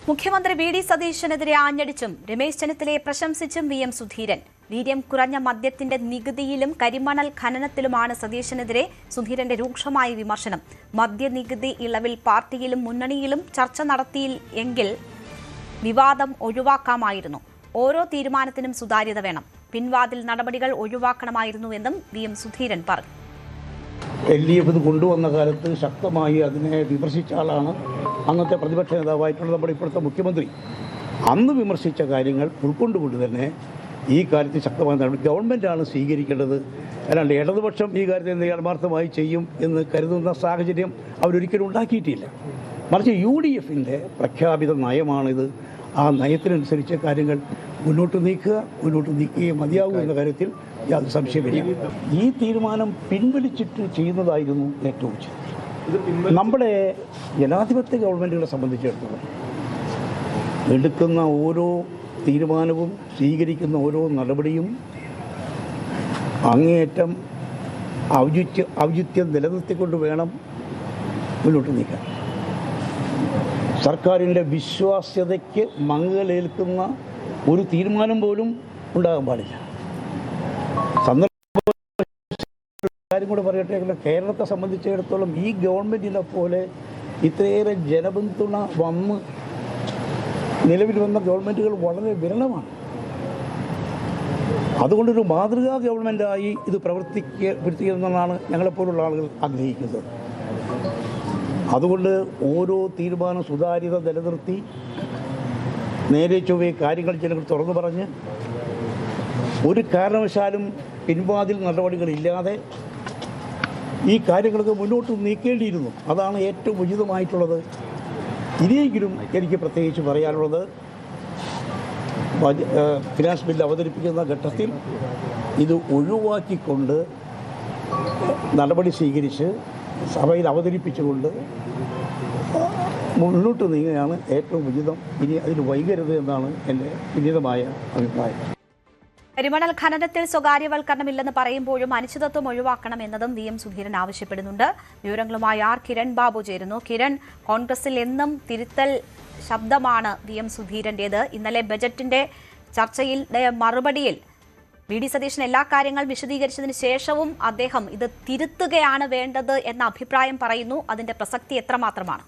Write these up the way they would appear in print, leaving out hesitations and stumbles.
മുഖ്യമന്ത്രി VD. സതീശനെതിരെ ആഞ്ഞടിച്ചും Ramesh ചെന്നിത്തലയെ പ്രശംസിച്ചും VM. Sudheeran. വീര്യം കുറഞ്ഞ മദ്യത്തിന്റെ നികുതിയിലും കരിമണൽ ഖനനത്തിലുമാണ് സതീശനെതിരെ സുധീരന്റെ രൂക്ഷമായ വിമർശനം. മദ്യനികുതി ഇളവിൽ പാർട്ടിയിലും മുന്നണിയിലും ചർച്ച നടത്തിയില്ലെങ്കിൽ വിവാദം ഒഴിവാക്കാമായിരുന്നു. ഓരോ തീരുമാനത്തിനും സുതാര്യത വേണം. പിൻവാതിൽ നടപടികൾ ഒഴിവാക്കണമായിരുന്നുവെന്നും വി.എം. സുധീരൻ പറഞ്ഞു. LDF കൊണ്ടുവന്ന കാലത്ത് ശക്തമായി അതിനെ വിമർശിച്ച ആളാണ് അന്നത്തെ പ്രതിപക്ഷ നേതാവായിട്ടുള്ള നമ്മുടെ ഇപ്പോഴത്തെ മുഖ്യമന്ത്രി. അന്ന് വിമർശിച്ച കാര്യങ്ങൾ ഉൾക്കൊണ്ടുകൊണ്ട് തന്നെ ഈ കാര്യത്തിൽ ശക്തമായ നടപടി ഗവൺമെൻറ്റാണ് സ്വീകരിക്കേണ്ടത്. അല്ലാണ്ട് ഇടതുപക്ഷം ഈ കാര്യത്തിൽ എന്തെങ്കിലും ആത്മാർത്ഥമായി ചെയ്യും എന്ന് കരുതുന്ന സാഹചര്യം അവരൊരിക്കലും ഉണ്ടാക്കിയിട്ടില്ല. മറിച്ച് UDFിൻ്റെ പ്രഖ്യാപിത നയമാണിത്. ആ നയത്തിനനുസരിച്ച് കാര്യങ്ങൾ മുന്നോട്ട് നീക്കുകയും മതിയാകും എന്ന കാര്യത്തിൽ യാതൊരു സംശയമില്ല. ഈ തീരുമാനം പിൻവലിച്ചിട്ട് ചെയ്യുന്നതായിരുന്നു ഏറ്റവും ഉചിതം. നമ്മുടെ ജനാധിപത്യ ഗവൺമെൻറ്റുകളെ സംബന്ധിച്ചിടത്തോളം എടുക്കുന്ന ഓരോ തീരുമാനവും സ്വീകരിക്കുന്ന ഓരോ നടപടിയും അങ്ങേയറ്റം ഔചിത്യം നിലനിർത്തിക്കൊണ്ട് വേണം മുന്നോട്ട് നീക്കാൻ. സർക്കാരിൻ്റെ വിശ്വാസ്യതയ്ക്ക് മങ്ങലേൽക്കുന്ന ഒരു തീരുമാനം പോലും ഉണ്ടാകാൻ പാടില്ല. കാര്യം കൂടെ പറയട്ടെ, കേരളത്തെ സംബന്ധിച്ചിടത്തോളം ഈ ഗവൺമെൻറ്റിനെ പോലെ ഇത്രയേറെ ജനപിന്തുണ നിലവിൽ വന്ന ഗവൺമെൻറ്റുകൾ വളരെ വിരളമാണ്. അതുകൊണ്ടൊരു മാതൃകാ ഗവൺമെൻറ്റായി ഇത് പ്രവർത്തിക്കപ്പെടുത്തിയെന്നാണ് ഞങ്ങളെപ്പോലുള്ള ആളുകൾ ആഗ്രഹിക്കുന്നത്. അതുകൊണ്ട് ഓരോ തീരുമാനം സുതാര്യത നിലനിർത്തി നേരെ ചൊവ്വേ കാര്യങ്ങൾ ജനങ്ങൾ തുറന്നു പറഞ്ഞ് ഒരു കാരണവശാലും പിൻവാതിൽ നടപടികളില്ലാതെ ഈ കാര്യങ്ങൾക്ക് മുന്നോട്ട് നീക്കേണ്ടിയിരുന്നു. അതാണ് ഏറ്റവും ഉചിതമായിട്ടുള്ളത്. ഇനിയെങ്കിലും എനിക്ക് പ്രത്യേകിച്ച് പറയാനുള്ളത്, ഫിനാൻസ് ബില്ല് അവതരിപ്പിക്കുന്ന ഘട്ടത്തിൽ ഇത് ഒഴിവാക്കിക്കൊണ്ട് നടപടി സ്വീകരിച്ച് സഭയിൽ അവതരിപ്പിച്ചുകൊണ്ട് മുന്നോട്ട് നീങ്ങുകയാണ് ഏറ്റവും ഉചിതം. ഇനി അതിന് വൈകരുത് എന്നാണ് എൻ്റെ വിനീതമായ അഭിപ്രായം. കരിമണൽ ഖനനത്തിൽ സ്വകാര്യവൽക്കരണമില്ലെന്ന് പറയുമ്പോഴും അനിശ്ചിതത്വം ഒഴിവാക്കണം എന്നതും വി.എം. സുധീരൻ ആവശ്യപ്പെടുന്നുണ്ട്. വിവരങ്ങളുമായി കിരൺ ബാബു ചേരുന്നു. കിരൺ, കോൺഗ്രസിൽ എന്നും തിരുത്തൽ ശബ്ദമാണ് വി.എം. സുധീരന്റേത്. ഇന്നലെ ബജറ്റിന്റെ ചർച്ചയുടെ മറുപടിയിൽ വി.ഡി. സതീശൻ എല്ലാ കാര്യങ്ങളും വിശദീകരിച്ചതിന് ശേഷവും അദ്ദേഹം ഇത് തിരുത്തുകയാണ് വേണ്ടത് എന്ന അഭിപ്രായം പറയുന്നു. അതിന്റെ പ്രസക്തി എത്രമാത്രമാണ്?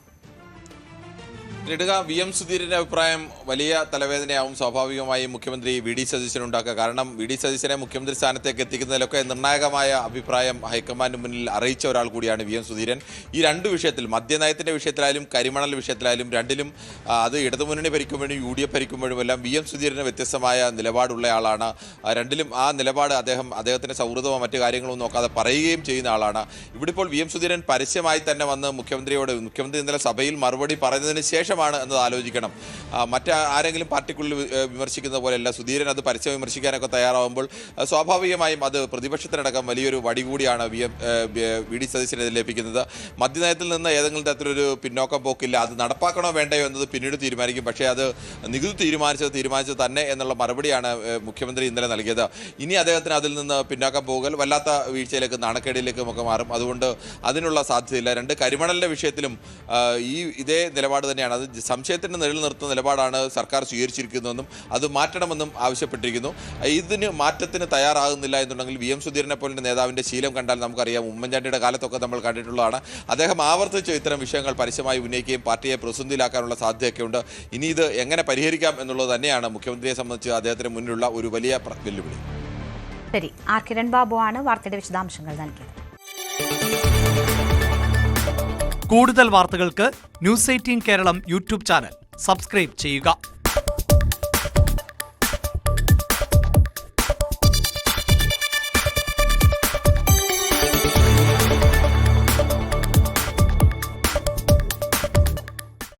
വി.എം. സുധീരന്റെ അഭിപ്രായം വലിയ തലവേദനയാവും സ്വാഭാവികമായും മുഖ്യമന്ത്രി വി.ഡി. സതീശൻ ഉണ്ടാക്കുക. കാരണം വി.ഡി. സതീശനെ മുഖ്യമന്ത്രി സ്ഥാനത്തേക്ക് എത്തിക്കുന്നതിലൊക്കെ നിർണായകമായ അഭിപ്രായം ഹൈക്കമാൻഡിന് മുന്നിൽ അറിയിച്ച ഒരാൾ കൂടിയാണ് വി.എം. സുധീരൻ. ഈ രണ്ട് വിഷയത്തിൽ, മദ്യനയത്തിന്റെ വിഷയത്തിലായാലും കരിമണൽ വിഷയത്തിലായാലും, രണ്ടിലും അത് ഇടതുമുന്നണി ഭരിക്കുമ്പോഴും UDF ഭരിക്കുമ്പോഴും എല്ലാം വി.എം. സുധീരന് വ്യത്യസ്തമായ നിലപാടുള്ള ആളാണ്. രണ്ടിലും ആ നിലപാട് അദ്ദേഹത്തിന്റെ സൗഹൃദമോ മറ്റു കാര്യങ്ങളോ നോക്കാതെ പറയുകയും ചെയ്യുന്ന ആളാണ്. ഇവിടെ ഇപ്പോൾ വി.എം. സുധീരൻ പരസ്യമായി തന്നെ വന്ന് മുഖ്യമന്ത്രി ഇന്നലെ സഭയിൽ മറുപടി പറഞ്ഞതിന് ശേഷം എന്നത് ആലോചിക്കണം. ആരെങ്കിലും പാർട്ടിക്കുള്ളിൽ വിമർശിക്കുന്ന പോലെയല്ല സുധീരൻ അത് പരസ്യം വിമർശിക്കാനൊക്കെ തയ്യാറാവുമ്പോൾ സ്വാഭാവികമായും അത് പ്രതിപക്ഷത്തിനടക്കം വലിയൊരു വടി കൂടിയാണ് വി.ഡി. സതീശനെ ലഭിക്കുന്നത്. മദ്യനയത്തിൽ നിന്ന് ഏതെങ്കിലും തരത്തിലൊരു പിന്നോക്കം പോക്കില്ല. അത് നടപ്പാക്കണോ വേണ്ടയോ എന്നത് പിന്നീട് തീരുമാനിക്കും. പക്ഷേ അത് നികുതി തീരുമാനിച്ചത് തന്നെ എന്നുള്ള മറുപടിയാണ് മുഖ്യമന്ത്രി ഇന്നലെ നൽകിയത്. ഇനി അദ്ദേഹത്തിന് അതിൽ നിന്ന് പിന്നോക്കം പോകൽ വല്ലാത്ത വീഴ്ചയിലേക്ക്, നാണക്കേടിലേക്കും ഒക്കെ മാറും. അതുകൊണ്ട് അതിനുള്ള സാധ്യതയില്ല. രണ്ട്, കരിമണലിന്റെ വിഷയത്തിലും ഇതേ നിലപാട് തന്നെയാണ്. അത് സംശയത്തിന് നിഴൽ നിർത്തുന്ന നിലപാടാണ് സർക്കാർ സ്വീകരിച്ചിരിക്കുന്നതെന്നും അത് മാറ്റണമെന്നും ആവശ്യപ്പെട്ടിരിക്കുന്നു. ഇതിന് മാറ്റത്തിന് തയ്യാറാകുന്നില്ല എന്നുണ്ടെങ്കിൽ വി.എം. സുധീരനെ പോലെ നേതാവിൻ്റെ ശീലം കണ്ടാൽ നമുക്കറിയാം. ഉമ്മൻചാണ്ടിയുടെ കാലത്തൊക്കെ നമ്മൾ കണ്ടിട്ടുള്ളതാണ്. അദ്ദേഹം ആവർത്തിച്ച് ഇത്തരം വിഷയങ്ങൾ പരസ്യമായി ഉന്നയിക്കുകയും പാർട്ടിയെ പ്രതിസന്ധിയിലാക്കാനുള്ള സാധ്യതയൊക്കെയുണ്ട്. ഇനി ഇത് എങ്ങനെ പരിഹരിക്കാം എന്നുള്ളത് തന്നെയാണ് മുഖ്യമന്ത്രിയെ സംബന്ധിച്ച് അദ്ദേഹത്തിന് മുന്നിലുള്ള ഒരു വലിയ വെല്ലുവിളി. ശരി, കിരൺ ബാബു ആണ് വാർത്തയുടെ വിശദാംശങ്ങൾ നൽകിയത്. കൂടുതൽ വാർത്തകൾക്ക് News 18 Keralam YouTube channel subscribe ചെയ്യുക.